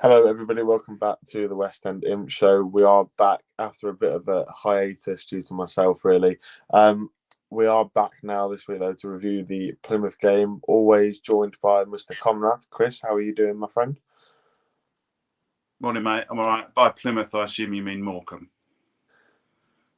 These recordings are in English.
Hello, everybody. Welcome back to the West End Imps show. We are back after a bit of a hiatus due to myself, really. We are back now this week, though, to review the Plymouth game. Always joined by Mr. Conrath. Chris, how are you doing, my friend? Morning, mate. I'm all right. By Plymouth, I assume you mean Morecambe.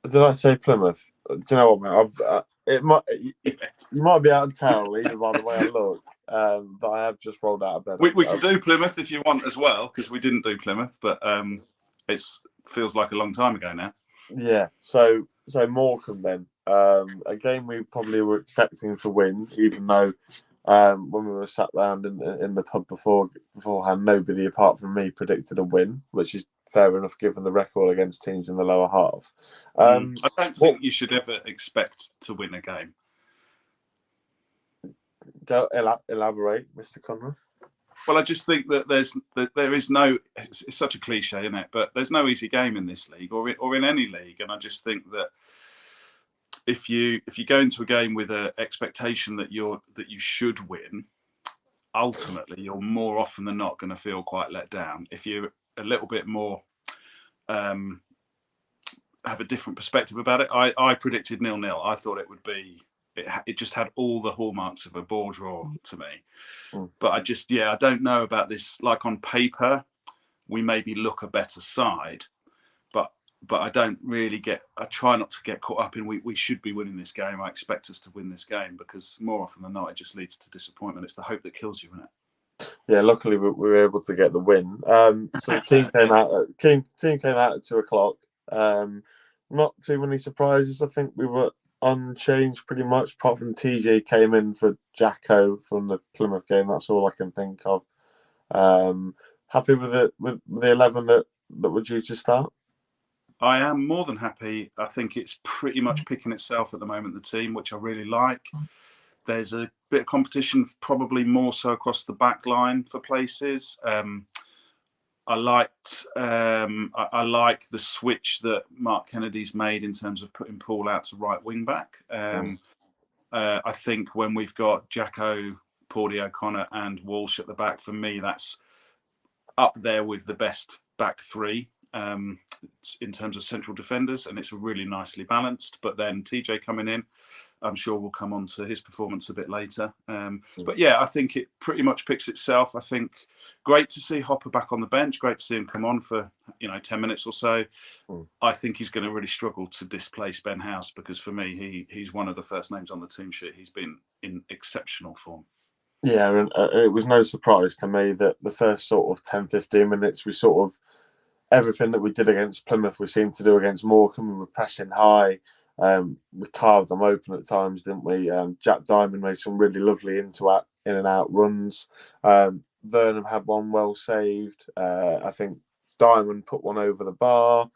Did I say Plymouth? Do you know what, mate? You might be able to tell, even by the way I look, that I have just rolled out of bed. We can do Plymouth if you want as well, because we didn't do Plymouth, but it feels like a long time ago now. Yeah, so Morecambe then. A game we probably were expecting to win, even though when we were sat round in the pub beforehand, nobody apart from me predicted a win, which is fair enough given the record against teams in the lower half. I don't think you should ever expect to win a game. Go elaborate, Mr. Conrath. Well, I just think that there is no. It's such a cliche, isn't it? But there's no easy game in this league or in any league, and I just think that if you go into a game with an expectation that you should win, ultimately you're more often than not going to feel quite let down. If you're a little bit more have a different perspective about it, I predicted 0-0. I thought it would be. It just had all the hallmarks of a ball draw to me. But I don't know about this. Like on paper, we maybe look a better side, but I don't really I try not to get caught up in we should be winning this game. I expect us to win this game because more often than not, it just leads to disappointment. It's the hope that kills you, isn't it? Yeah, luckily we were able to get the win. So the team came out at 2:00. Not too many surprises. I think we were unchanged pretty much, apart from TJ came in for Jacko from the Plymouth game. That's all I can think of. Happy with the 11 that were due to start. I am more than happy. I think it's pretty much picking itself at the moment, the team, which I really like. There's a bit of competition, probably more so across the back line for places. I like the switch that Mark Kennedy's made in terms of putting Paul out to right wing back. I think when we've got Jacko, Paudie O'Connor and Walsh at the back, for me, that's up there with the best back three in terms of central defenders, and it's really nicely balanced. But then TJ coming in, I'm sure we'll come on to his performance a bit later. But yeah, I think it pretty much picks itself. I think great to see Hopper back on the bench. Great to see him come on for 10 minutes or so. I think he's going to really struggle to displace Ben House because for me, he's one of the first names on the team sheet. He's been in exceptional form. Yeah, and it was no surprise to me that the first sort of 10-15 minutes, we sort of everything that we did against Plymouth, we seemed to do against Morecambe. We were pressing high. We carved them open at times, didn't we? Jack Diamond made some really lovely in and out runs. Vernon had one well saved. I think Diamond put one over the bar.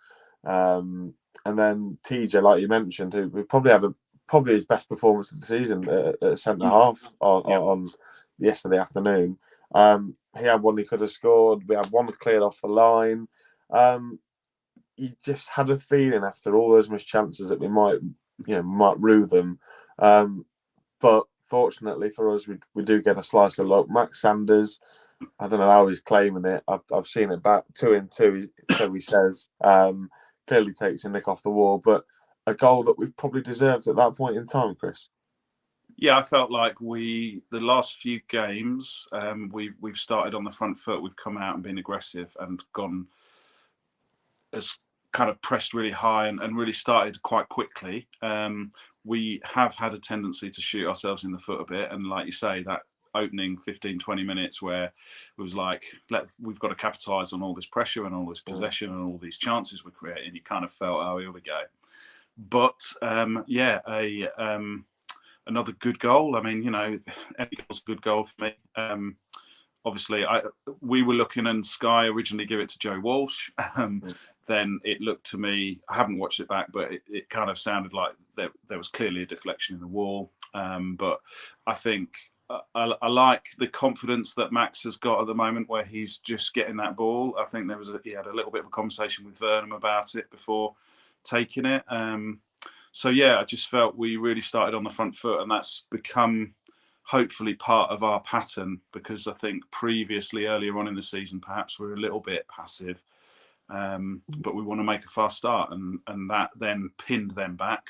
And then TJ, like you mentioned, who probably had probably his best performance of the season at centre half on yesterday afternoon. He had one he could have scored. We had one cleared off the line. You just had a feeling after all those missed chances that we might rue them. But fortunately for us, we do get a slice of luck. Max Sanders, I don't know how he's claiming it. I've seen it back 2-2, so he says. Clearly takes a nick off the wall, but a goal that we probably deserved at that point in time, Chris. Yeah, I felt like the last few games, we've started on the front foot. We've come out and been aggressive and gone as kind of pressed really high and really started quite quickly. We have had a tendency to shoot ourselves in the foot a bit. And like you say, that opening 15-20 minutes where it was like, we've got to capitalise on all this pressure and all this possession and all these chances we're creating. You kind of felt, oh, here we go. But another good goal. I mean, any goal's a good goal for me. Obviously, we were looking, and Sky originally gave it to Joe Walsh. Then it looked to me, I haven't watched it back, but it kind of sounded like there was clearly a deflection in the wall. But I think I like the confidence that Max has got at the moment where he's just getting that ball. I think he had a little bit of a conversation with Vernon about it before taking it. So yeah, I just felt we really started on the front foot, and that's become hopefully part of our pattern, because I think previously, earlier on in the season, perhaps we were a little bit passive. But we want to make a fast start, and that then pinned them back,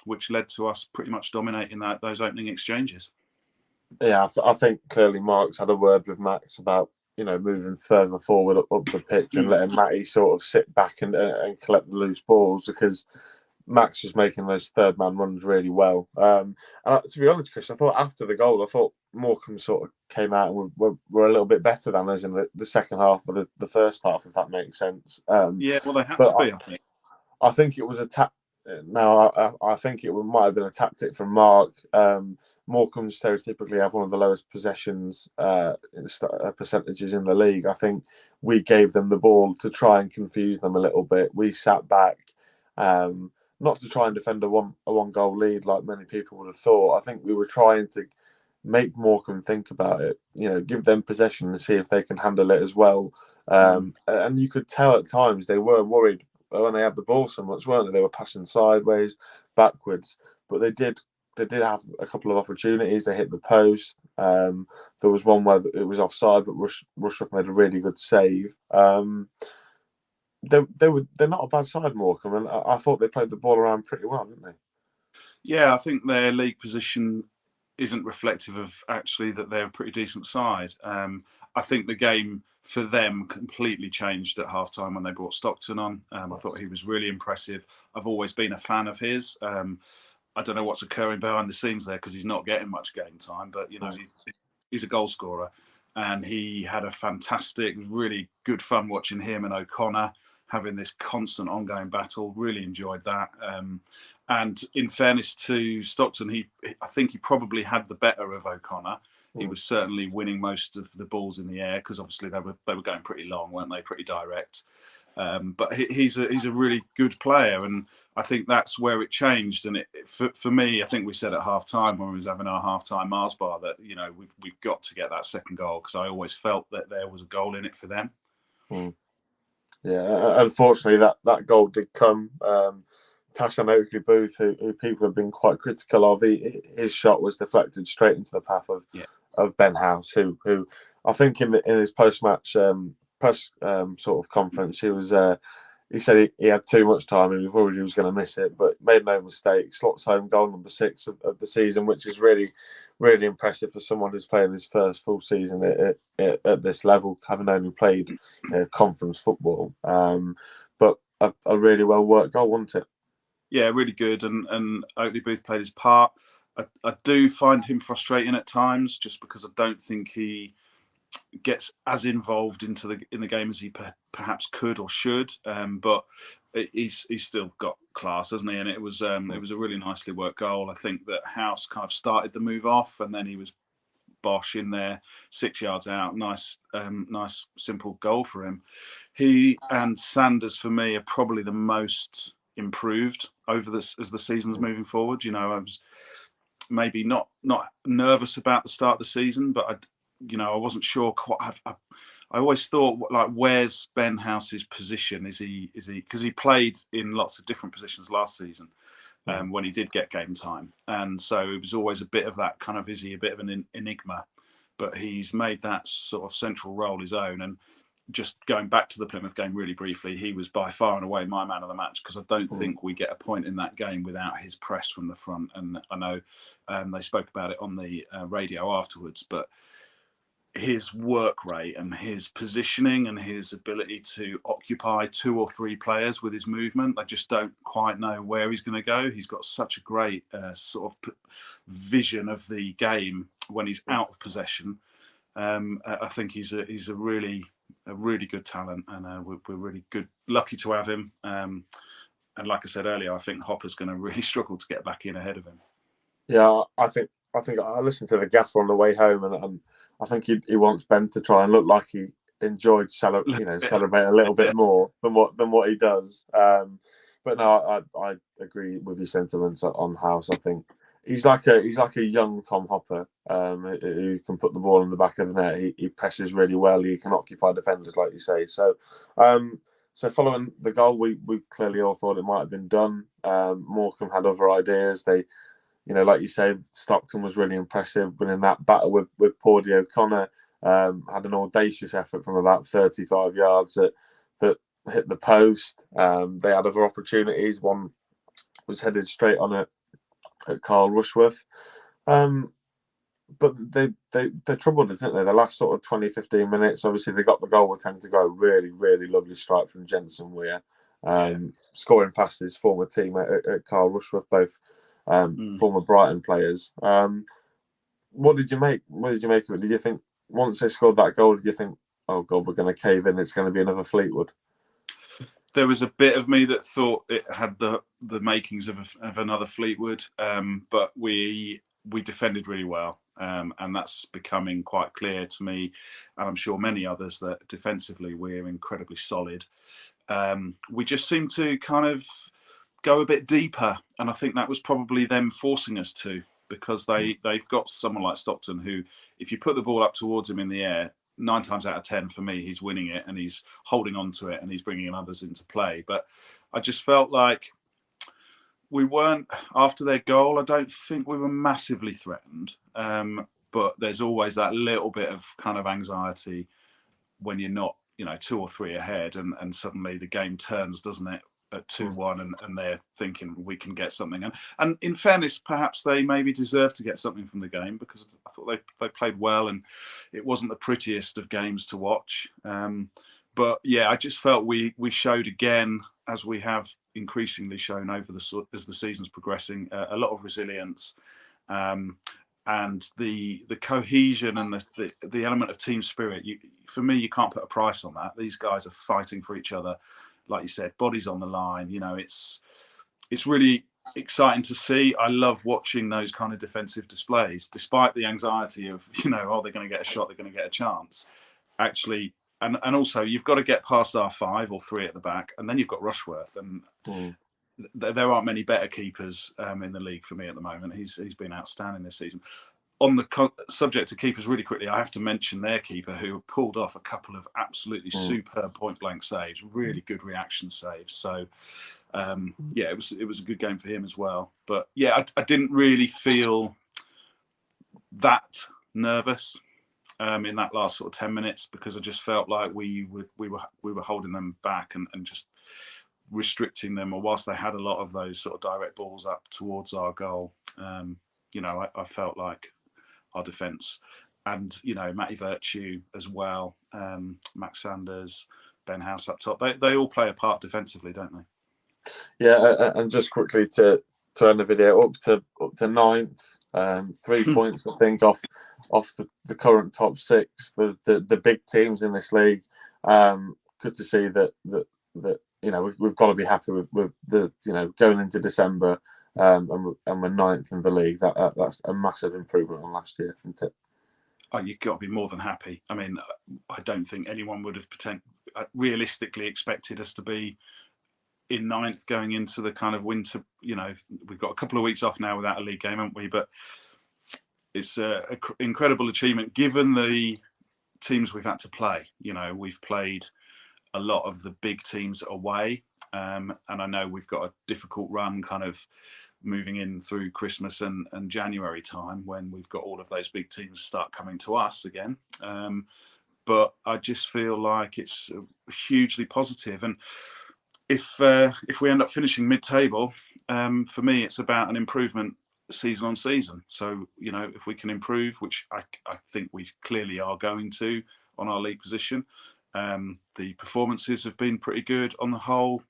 which led to us pretty much dominating those opening exchanges. Yeah, I think clearly Mark's had a word with Max about, moving further forward up the pitch and letting Matty sort of sit back and collect the loose balls, because Max was making those third man runs really well. And to be honest, Chris, I thought after the goal, I thought Morecambe sort of came out and were a little bit better than us in the second half of the first half, if that makes sense. Yeah, well, they had but to be, I think. I think it was a Now, I think it might have been a tactic from Mark. Morecambe stereotypically have one of the lowest possessions percentages in the league. I think we gave them the ball to try and confuse them a little bit. We sat back, not to try and defend a one goal lead like many people would have thought. I think we were trying to make Morecambe think about it. Give them possession and see if they can handle it as well. And you could tell at times they were worried when they had the ball so much, weren't they? They were passing sideways, backwards, but they did have a couple of opportunities. They hit the post. There was one where it was offside, but Rushcliffe made a really good save. They're not a bad side, Morecambe, and I thought they played the ball around pretty well, didn't they? Yeah, I think their league position isn't reflective of actually that they're a pretty decent side. I think the game for them completely changed at halftime when they brought Stockton on. I thought he was really impressive. I've always been a fan of his. I don't know what's occurring behind the scenes there, because he's not getting much game time, but he's a goal scorer, and he had a fantastic, really good fun watching him and O'Connor having this constant ongoing battle. Really enjoyed that. And in fairness to Stockton, I think he probably had the better of O'Connor. He was certainly winning most of the balls in the air, because obviously they were going pretty long, weren't they? Pretty direct. But he's a really good player, and I think that's where it changed. And for me, I think we said at half time when we was having our half time Mars bar that we've got to get that second goal, because I always felt that there was a goal in it for them. Yeah, unfortunately that goal did come. Tashan Oakley Booth, who people have been quite critical of, his shot was deflected straight into the path of Ben House, who I think in his post match press sort of conference, he said he had too much time and he was worried he was going to miss it, but made no mistake. Slots home goal number 6 of the season, which is really, really impressive for someone who's playing his first full season at this level, having only played conference football. But a really well worked goal, wasn't it? Yeah, really good, and Oakley Booth played his part. I do find him frustrating at times, just because I don't think he gets as involved in the game as he perhaps could or should. But he's still got class, hasn't he? And it was a really nicely worked goal. I think that House kind of started the move off, and then he was Bosch in there 6 yards out. Nice simple goal for him. He and Sanders for me are probably the most improved over this as the season's moving forward. I was maybe not nervous about the start of the season, but I wasn't sure quite. I always thought, like, where's Ben House's position? Is he because he played in lots of different positions last season when he did get game time, and so it was always a bit of that kind of, is he a bit of an enigma? But he's made that sort of central role his own. And just going back to the Plymouth game really briefly, he was by far and away my man of the match, because I don't think we get a point in that game without his press from the front. And I know they spoke about it on the radio afterwards, but his work rate and his positioning and his ability to occupy 2 or 3 players with his movement, I just don't quite know where he's going to go. He's got such a great sort of vision of the game when he's out of possession. I think he's a really good talent, and we're really lucky to have him. And like I said earlier, I think Hopper's going to really struggle to get back in ahead of him. Yeah, I think I listened to the gaffer on the but I think he wants Ben to try and look like he enjoyed celebrate a little bit more than what he does. But no, I agree with your sentiments on House. I think he's like a young Tom Hopper who can put the ball in the back of the net. He presses really well. He can occupy defenders, like you say. So following the goal, we clearly all thought it might have been done. Morecambe had other ideas. like you say, Stockton was really impressive, winning that battle with Pordy O'Connor. Had an audacious effort from about 35 yards that hit the post. They had other opportunities. One was headed straight on at Carl Rushworth. But they're troubled, isn't they? The last sort of 20, 15 minutes, obviously they got the goal with 10 to go. Really, really lovely strike from Jensen Weir. Scoring past his former team at Carl Rushworth, both former Brighton players. What did you make? What did you make of it? Did you think once they scored that goal, did you think, oh God, we're going to cave in? It's going to be another Fleetwood? There was a bit of me that thought it had the makings of another Fleetwood, but we defended really well, and that's becoming quite clear to me, and I'm sure many others, that defensively we're incredibly solid. We just seem to kind of go a bit deeper, and I think that was probably them forcing us to, because they've got someone like Stockton who, if you put the ball up towards him in the air, 9 times out of 10 for me, he's winning it and he's holding on to it and he's bringing others into play. But I just felt like we weren't, after their goal, I don't think we were massively threatened. But there's always that little bit of kind of anxiety when you're not, 2 or 3 ahead and suddenly the game turns, doesn't it, at 2-1 and they're thinking we can get something. And in fairness, perhaps they maybe deserve to get something from the game, because I thought they played well and it wasn't the prettiest of games to watch. But yeah, I just felt we showed again, as we have increasingly shown as the season's progressing, a lot of resilience. And the cohesion and the element of team spirit, for me, you can't put a price on that. These guys are fighting for each other. Like you said, bodies on the line. It's really exciting to see. I love watching those kind of defensive displays, despite the anxiety of, oh, they're going to get a shot, they're going to get a chance. Actually, and also you've got to get past our 5 or 3 at the back, and then you've got Rushworth, and there aren't many better keepers in the league for me at the moment. He's been outstanding this season. On the subject of keepers, really quickly, I have to mention their keeper, who pulled off a couple of absolutely superb point-blank saves, really good reaction saves. So, it was a good game for him as well. But yeah, I didn't really feel that nervous in that last sort of 10 minutes, because I just felt like we were holding them back and just restricting them. Or whilst they had a lot of those sort of direct balls up towards our goal, I felt like our defence and Matty Virtue as well, Max Sanders, Ben House up top, they all play a part defensively, don't they? Yeah, and just quickly to end the video, up to 9th, 3 points I think off the current top 6, the big teams in this league. Good to see that we've got to be happy with the going into December. And we're 9th in the league. That's a massive improvement on last year, isn't it? Oh, you've got to be more than happy. I mean, I don't think anyone would have realistically expected us to be in 9th going into the kind of winter. We've got a couple of weeks off now without a league game, haven't we? But it's an incredible achievement given the teams we've had to play. We've played a lot of the big teams away. And I know we've got a difficult run kind of moving in through Christmas and January time, when we've got all of those big teams start coming to us again. But I just feel like it's hugely positive. And if we end up finishing mid-table, for me, it's about an improvement season on season. So, if we can improve, which I think we clearly are going to on our league position, the performances have been pretty good on the whole.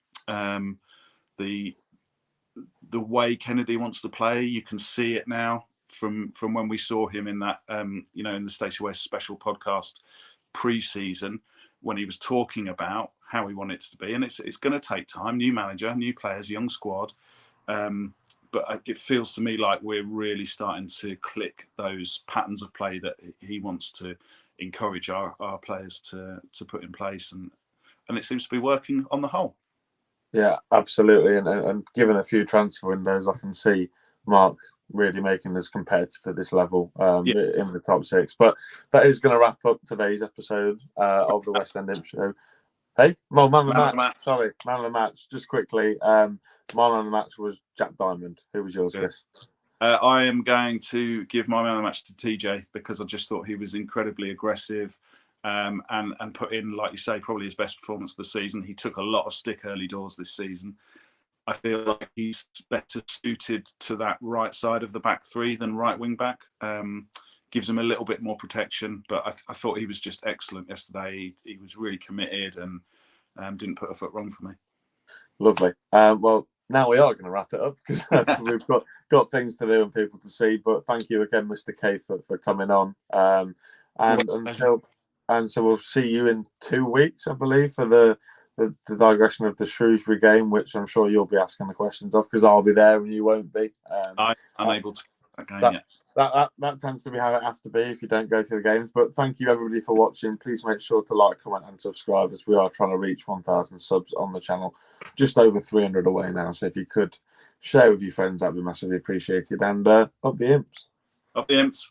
The way Kennedy wants to play, you can see it now from when we saw him in that in the Stacey West special podcast pre-season, when he was talking about how he wanted it to be. And it's going to take time, new manager, new players, young squad, but it feels to me like we're really starting to click those patterns of play that he wants to encourage our players to put in place, and it seems to be working on the whole. Yeah, absolutely. And given a few transfer windows, I can see Mark really making us competitive at this level in the top 6. But that is going to wrap up today's episode of the West End Imps show. Hey, well, man of the match. Sorry, man of the match. Just quickly, man of the match was Jack Diamond. Who was yours, Chris? I am going to give my man of the match to TJ because I just thought he was incredibly aggressive and put in, like you say, probably his best performance of the season. He took a lot of stick early doors this season. I feel like he's better suited to that right side of the back three than right wing back. Gives him a little bit more protection, but I thought he was just excellent yesterday. He was really committed and didn't put a foot wrong for me. Lovely. Well, now we are going to wrap it up because we've got things to do and people to see. But thank you again, Mr. K, for coming on. And so we'll see you in 2 weeks, I believe, for the digression of the Shrewsbury game, which I'm sure you'll be asking the questions of because I'll be there and you won't be. I'm unable to. Okay, that tends to be how it has to be if you don't go to the games. But thank you everybody for watching. Please make sure to like, comment, and subscribe as we are trying to reach 1,000 subs on the channel. Just over 300 away now. So if you could share with your friends, that'd be massively appreciated. And up the Imps. Up the Imps.